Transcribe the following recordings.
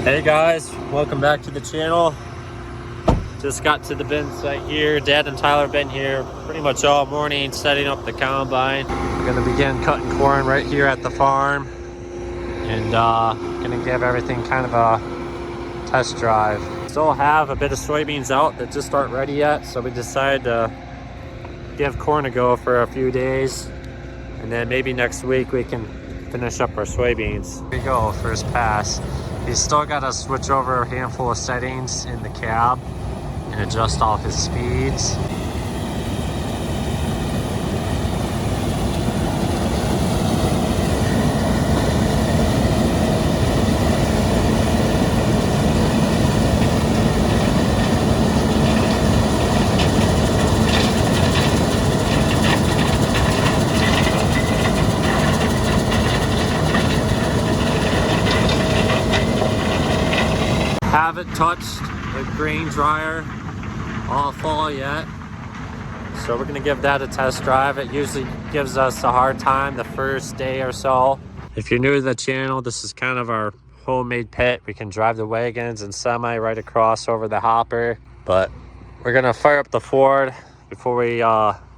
Hey guys, welcome back to the channel. Just got to the bin site here. Dad and Tyler have been here pretty much all morning setting up the combine. We're gonna begin cutting corn right here at the farm and gonna give everything kind of a test drive. Still have a bit of soybeans out that just aren't ready yet, so we decided to give corn a go for a few days, and then maybe next week we can finish up our soybeans. Here we go, first pass. He's still got to switch over a handful of settings in the cab and adjust all of his speeds. Haven't touched the grain dryer all fall yet, so we're gonna give that a test drive. It usually gives us a hard time the first day or so. If you're new to the channel, this is kind of our homemade pit. We can drive the wagons and semi right across over the hopper, but we're gonna fire up the Ford before we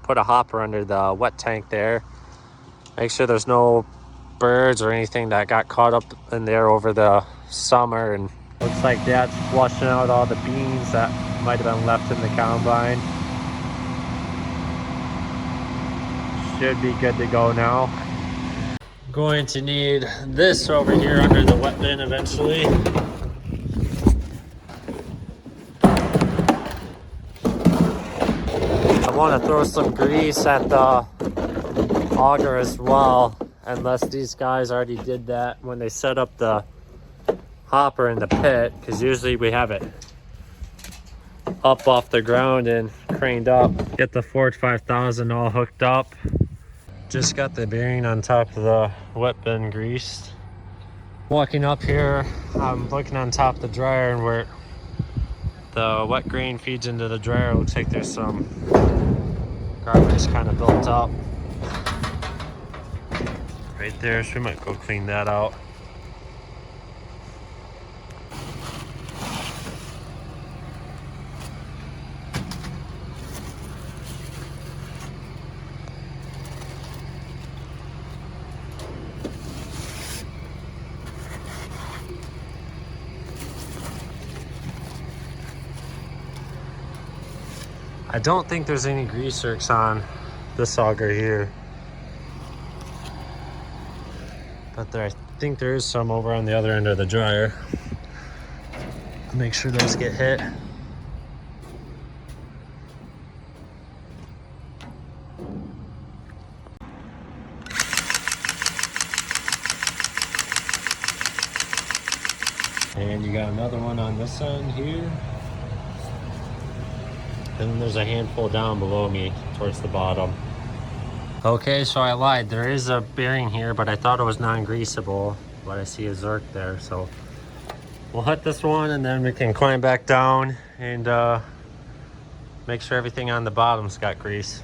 put a hopper under the wet tank there. Make sure there's no birds or anything that got caught up in there over the summer. And looks like Dad's flushing out all the beans that might have been left in the combine. Should be good to go now. Going to need this over here under the wet bin eventually. I want to throw some grease at the auger as well, unless these guys already did that when they set up the hopper in the pit, because usually we have it up off the ground and craned up. Get the Ford 5000 all hooked up. Just got the bearing on top of the wet bin greased. Walking up here, I'm looking on top of the dryer, and where the wet grain feeds into the dryer, looks like there's some garbage kind of built up right there, so we might go clean that out. I don't think there's any grease zerks on this auger here, but I think there is some over on the other end of the dryer. Make sure those get hit. And you got another one on this end here. And then there's a handful down below me towards the bottom. Okay, so I lied. There is a bearing here, but I thought it was non-greasable, but I see a zerk there. So we'll hit this one, and then we can climb back down and make sure everything on the bottom's got grease.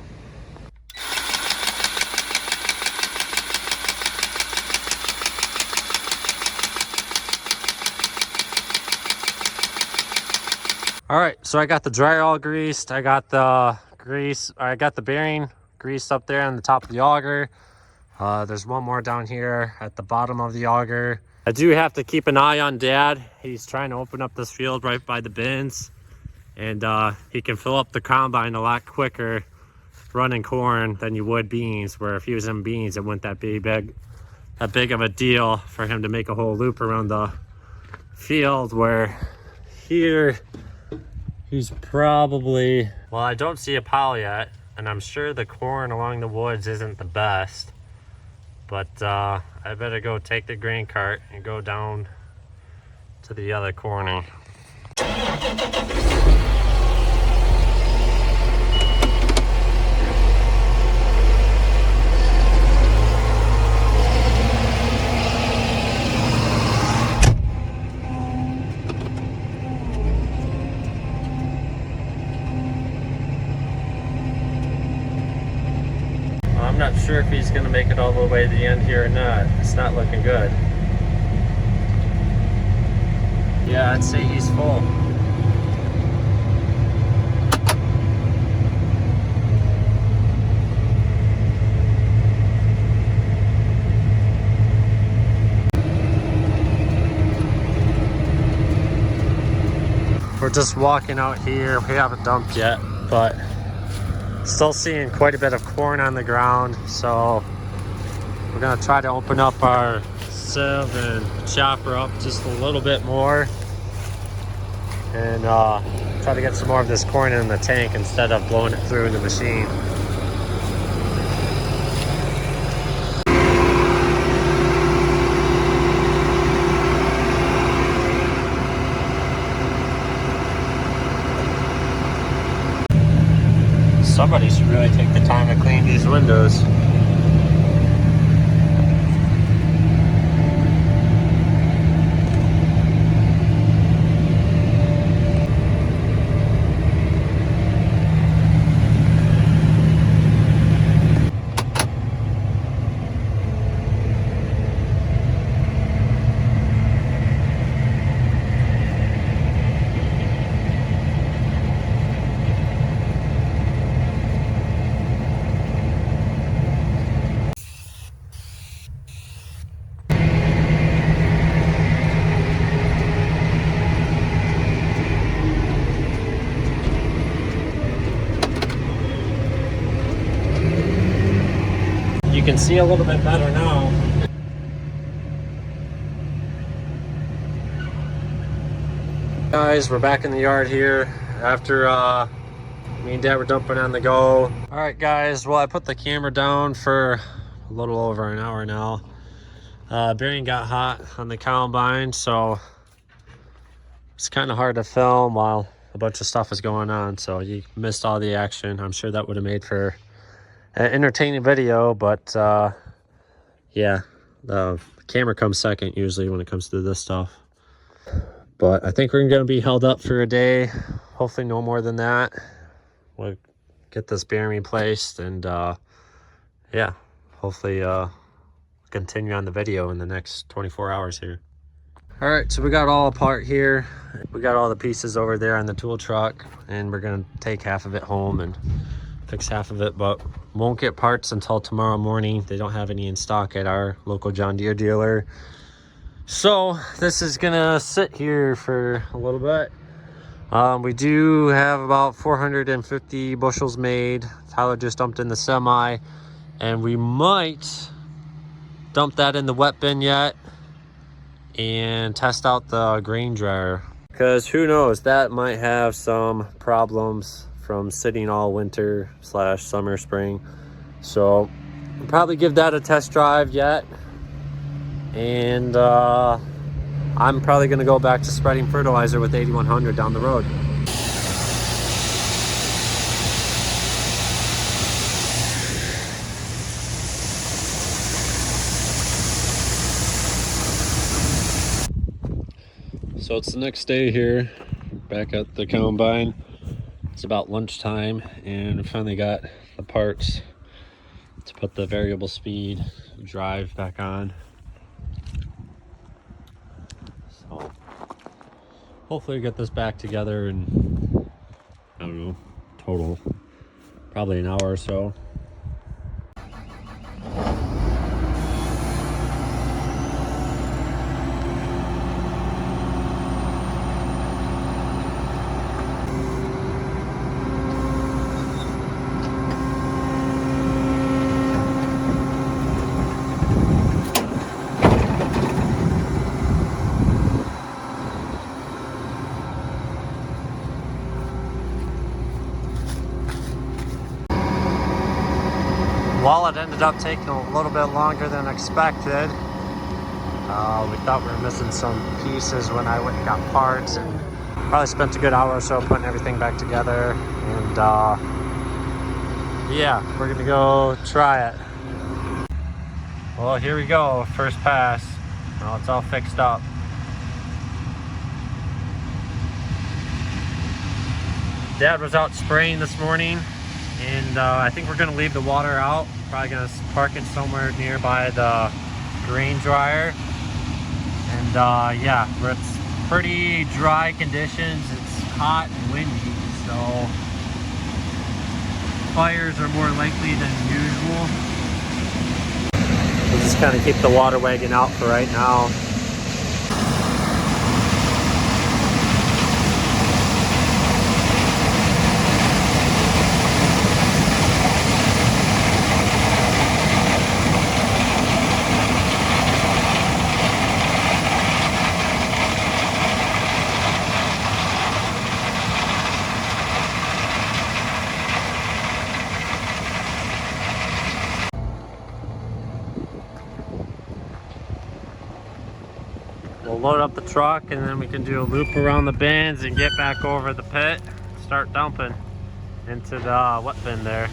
All right, so I got the dryer all greased. I got the bearing greased up there on the top of the auger. There's one more down here at the bottom of the auger. I do have to keep an eye on Dad. He's trying to open up this field right by the bins, and he can fill up the combine a lot quicker running corn than you would beans, where if he was in beans, it wouldn't that big of a deal for him to make a whole loop around the field, where here he's probably, well, I don't see a pile yet, and I'm sure the corn along the woods isn't the best, but I better go take the grain cart and go down to the other corner. I'm not sure if he's going to make it all the way to the end here or not. It's not looking good. Yeah, I'd say he's full. We're just walking out here. We haven't dumped yet, but still seeing quite a bit of corn on the ground. So we're gonna try to open up our sieve and chopper up just a little bit more and try to get some more of this corn in the tank instead of blowing it through the machine. Somebody should really take the time to clean these windows. You can see a little bit better now. Guys, we're back in the yard here after me and Dad were dumping on the go. All right, guys, well, I put the camera down for a little over an hour now. Bearing got hot on the combine, so it's kind of hard to film while a bunch of stuff is going on, so you missed all the action. I'm sure that would have made for an entertaining video, but yeah, the camera comes second usually when it comes to this stuff. But I think we're gonna be held up for a day, hopefully no more than that. We'll get this bearing replaced and yeah, hopefully continue on the video in the next 24 hours here. All right, so we got all apart here. We got all the pieces over there on the tool truck, and we're gonna take half of it home and fix half of it, but won't get parts until tomorrow morning. They don't have any in stock at our local John Deere dealer. So this is gonna sit here for a little bit. We do have about 450 bushels made. Tyler just dumped in the semi, and we might dump that in the wet bin yet and test out the grain dryer, because who knows, that might have some problems from sitting all winter slash summer spring. So I'll probably give that a test drive yet, and I'm probably going to go back to spreading fertilizer with 8100 down the road. So it's the next day here, back at the combine. It's about lunchtime, and we finally got the parts to put the variable speed drive back on. So hopefully get this back together in, I don't know, total, probably an hour or so. Well, it ended up taking a little bit longer than expected. We thought we were missing some pieces when I went and got parts, and probably spent a good hour or so putting everything back together. And yeah, we're gonna go try it. Well, here we go, first pass. Well, it's all fixed up. Dad was out spraying this morning, and I think we're gonna leave the water out. Probably gonna park it somewhere nearby the grain dryer. And yeah, pretty dry conditions. It's hot and windy, so fires are more likely than usual. We'll just kind of keep the water wagon out for right now. We'll load up the truck and then we can do a loop around the bins and get back over the pit, start dumping into the wet bin there.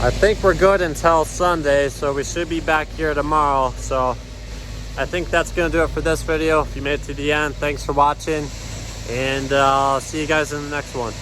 I think we're good until Sunday, so we should be back here tomorrow. So I think that's gonna do it for this video. If you made it to the end, thanks for watching. And I'll see you guys in the next one.